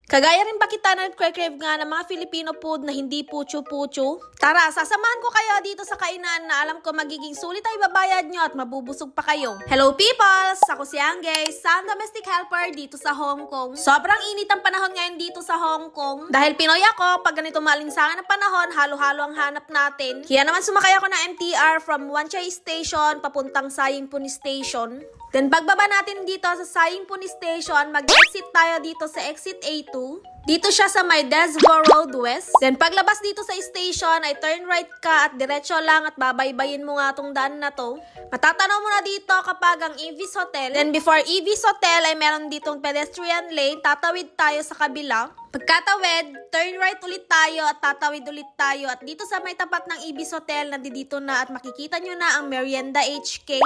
Kagaya rin ba kita nag-crave nga ng mga Filipino food na hindi puchu-puchu? Tara, sasamahan ko kayo dito sa kainan na alam ko magiging sulit ay babayad nyo at mabubusog pa kayo. Hello peoples! Ako si Angge, isang domestic helper dito sa Hong Kong. Sobrang init ang panahon ngayon dito sa Hong Kong. Dahil Pinoy ako, pag ganito maalinsangan ng panahon, halo-halo ang hanap natin. Kaya naman sumakay ako ng MTR from Wan Chai Station papuntang Saying Puni Station. Then pagbaba natin dito sa Saying Puni Station, mag-exit tayo dito sa exit A2. Dito siya sa may Desvo Road West. Then paglabas dito sa station ay turn right ka at diretso lang at babaybayin mo nga tong daan na to. Matatanaw mo na dito kapag ang Evis Hotel. Then before Evis Hotel ay meron ditong pedestrian lane. Tatawid tayo sa kabila. Pagkatawid, turn right ulit tayo at tatawid ulit tayo. At dito sa may tapat ng Evis Hotel, nandito na at makikita nyo na ang Merienda HK.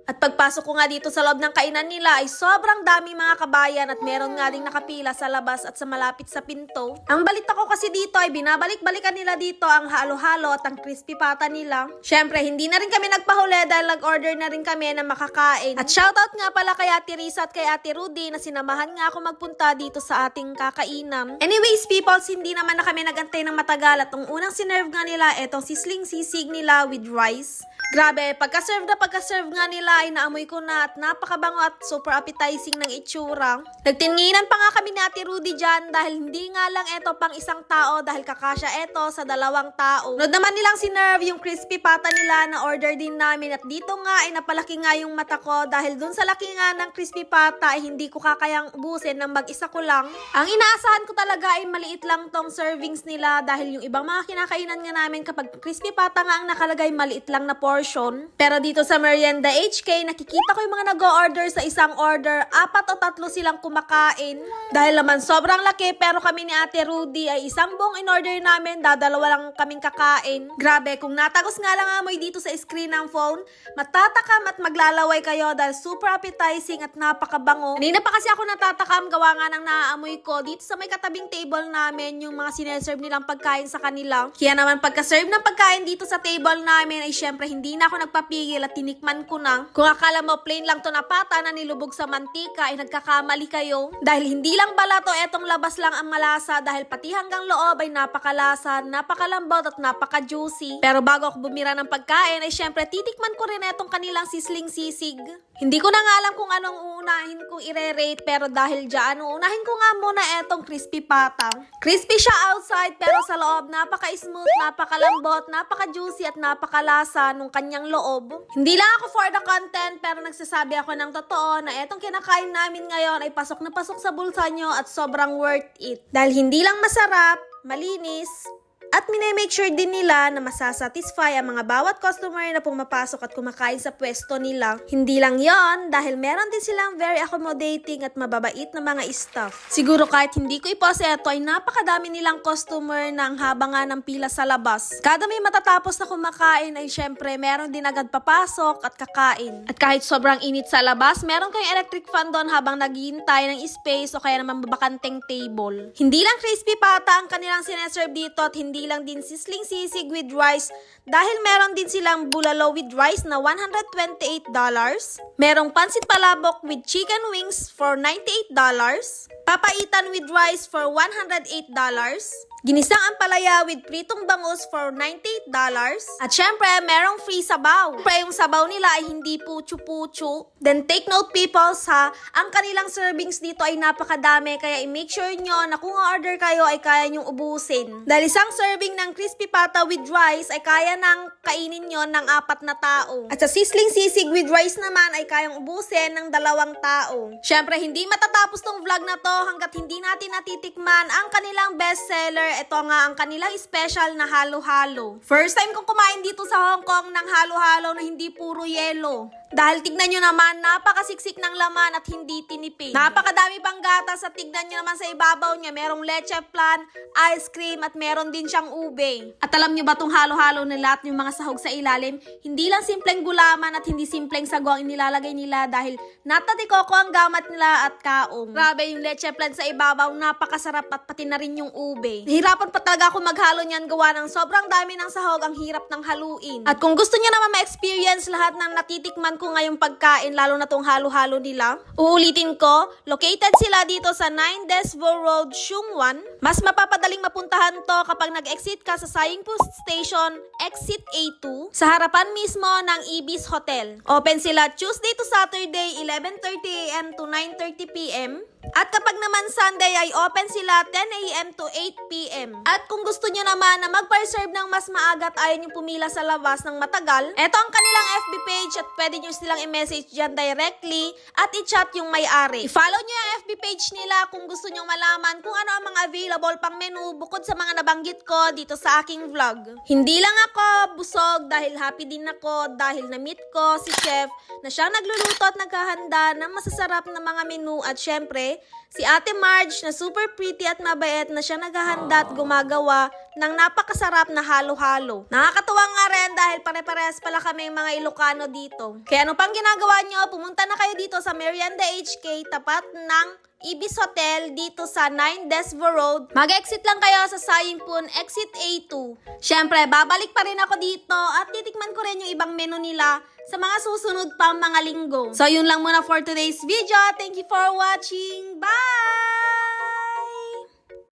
At pagpasok ko nga dito sa loob ng kainan nila ay sobrang dami mga kabayan at meron nga ding nakapila sa labas at sa malapit sa pinto. Ang balita ko kasi dito ay binabalik-balikan nila dito ang halo-halo at ang crispy pata nila. Syempre, hindi na rin kami nagpahuli dahil nag-order na rin kami na makakain. At shoutout nga pala kay Ate Risa at kay Ate Rudy na sinamahan nga ako magpunta dito sa ating kakainan. Anyways, peoples, hindi naman na kami nagantay ng matagal at ang unang sinerve nga nila etong sisling sisig nila with rice. Grabe, pagka-serve nga nila ay naamoy ko na at napakabango at super appetizing ng itsura. Nagtinginan pa nga kami ni Ate Rudy dyan dahil hindi nga lang eto pang isang tao dahil kakasya eto sa 2 tao. Nood naman nilang sinerve yung crispy pata nila na order din namin at dito nga ay napalaki nga yung mata ko dahil dun sa laki nga ng crispy pata ay hindi ko kakayang ubusin ng mag-isa ko lang. Ang inaasahan ko talaga ay maliit lang tong servings nila dahil yung ibang mga kinakainan nga namin kapag crispy pata nga ang nakalagay maliit lang na portion. Pero dito sa Merienda HK, nakikita ko yung mga nag-o-order sa isang order, 4 o 3 silang kumakain. Dahil naman sobrang laki, pero kami ni Ate Rudy ay isang buong in-order namin, dadalawa lang kaming kakain. Grabe, kung natagos nga lang amoy dito sa screen ng phone, matatakam at maglalaway kayo dahil super appetizing at napakabango. Kanina pa kasi ako natatakam, gawa nga ng naaamoy ko dito sa may katabing table namin yung mga sineserve nilang pagkain sa kanila. Kaya naman pagka-serve ng pagkain dito sa table namin ay syempre hindi na ako nagpapigil at tinikman ko na. Kung akala mo plain lang to na pata na nilubog sa mantika ay nagkakamali kayo. Dahil hindi lang pala to etong labas lang ang malasa dahil pati hanggang loob ay napakalasa, napakalambot at napaka-juicy. Pero bago ako bumira ng pagkain ay syempre titikman ko rin etong kanilang sisling sisig. Hindi ko na nga alam kung anong uunahin kong i-rate pero dahil dyan, uunahin ko nga muna etong crispy pata. Crispy siya outside pero sa loob napaka-smooth, napakalambot, napaka-juicy at napakalasa nung kanyang loob. Hindi lang ako for the content pero nagsasabi ako ng totoo na etong kinakain namin ngayon ay pasok na pasok sa bulsa nyo at sobrang worth it. Dahil hindi lang masarap, malinis, at minimake sure din nila na masasatisfy ang mga bawat customer na pumapasok at kumakain sa pwesto nila. Hindi lang yon dahil meron din silang very accommodating at mababait na mga staff. Siguro kahit hindi ko i-post ito ay napakadami nilang customer na ang haba nga ng pila sa labas. Kada may matatapos na kumakain ay syempre meron din agad papasok at kakain. At kahit sobrang init sa labas, meron kayong electric fan doon habang naghihintay ng space o kaya naman babakanteng table. Hindi lang crispy pata ang kanilang sineserve dito at hindi lang din sisling sisig with rice dahil meron din silang bulalo with rice na $128. Merong pansit palabok with chicken wings for $98. Papaitan with rice for $108. Ginisang ampalaya with pritong bangus for $98. At syempre, merong free sabaw. Syempre, yung sabaw nila ay hindi puchu-puchu. Then take note peoples ha, ang kanilang servings dito ay napakadami kaya i-make sure nyo na kung order kayo ay kaya nyong ubusin. Dahil isang serving ng crispy pata with rice ay kaya nang kainin nyo ng 4 na tao. At sa sisling sisig with rice naman ay kayang ubusin ng 2 tao. Syempre, hindi matatapos tong vlog na to hanggat hindi natin natitikman ang kanilang bestseller. Ito nga ang kanilang special na halo-halo. First time kong kumain dito sa Hong Kong ng halo-halo na hindi puro yelo. Dahil tignan nyo naman, napakasiksik ng laman at hindi tinipid. Napakadami pang gatas at tignan nyo naman sa ibabaw niya, merong leche flan, ice cream at meron din siyang ube. At alam nyo ba tong halo-halo na lahat yung mga sahog sa ilalim? Hindi lang simpleng gulaman at hindi simpleng sago ang inilalagay nila dahil natatikoko ang gamat nila at kaong. Grabe yung leche flan sa ibabaw, napakasarap at pati na rin yung ube. Nahirapan pa talaga ako maghalo niyan gawa ng sobrang dami ng sahog, ang hirap ng haluin. At kung gusto nyo naman ma-experience lahat ng natitikman nagustuhan ko nga yung pagkain, lalo na tong halo-halo nila. Uulitin ko, located sila dito sa 9 Desvo Road, Shungwan. Mas mapapadaling mapuntahan to kapag nag-exit ka sa Sayingpu Station, exit A2, sa harapan mismo ng Ibis Hotel. Open sila Tuesday to Saturday, 11:30 a.m. to 9:30 p.m. At kapag naman Sunday ay open sila 10 a.m. to 8 p.m. At kung gusto nyo naman na mag-reserve ng mas maaga at ayaw nyo pumila sa labas ng matagal, eto ang kanilang FB page at pwede nyo silang i-message dyan directly at i-chat yung may-ari. I-follow nyo yung FB page nila kung gusto nyo malaman kung ano ang mga available pang menu bukod sa mga nabanggit ko dito sa aking vlog. Hindi lang ako busog dahil happy din ako dahil na-meet ko si chef na siyang nagluluto at naghahanda ng masasarap na mga menu at syempre, si Ate Marge na super pretty at mabait na siya naghahanda at gumagawa ng napakasarap na halo-halo. Nakakatuwa nga rin dahil pare-parehas pala kami mga Ilocano dito. Kaya ano pang ginagawa nyo, pumunta na kayo dito sa Merienda HK tapat ng Ibis Hotel dito sa 9 Desvo Road. Mag-exit lang kayo sa Sayingpun, exit A2. Syempre, babalik pa rin ako dito at titikman ko rin yung ibang menu nila sa mga susunod pang mga linggo. So, yun lang muna for today's video. Thank you for watching. Bye!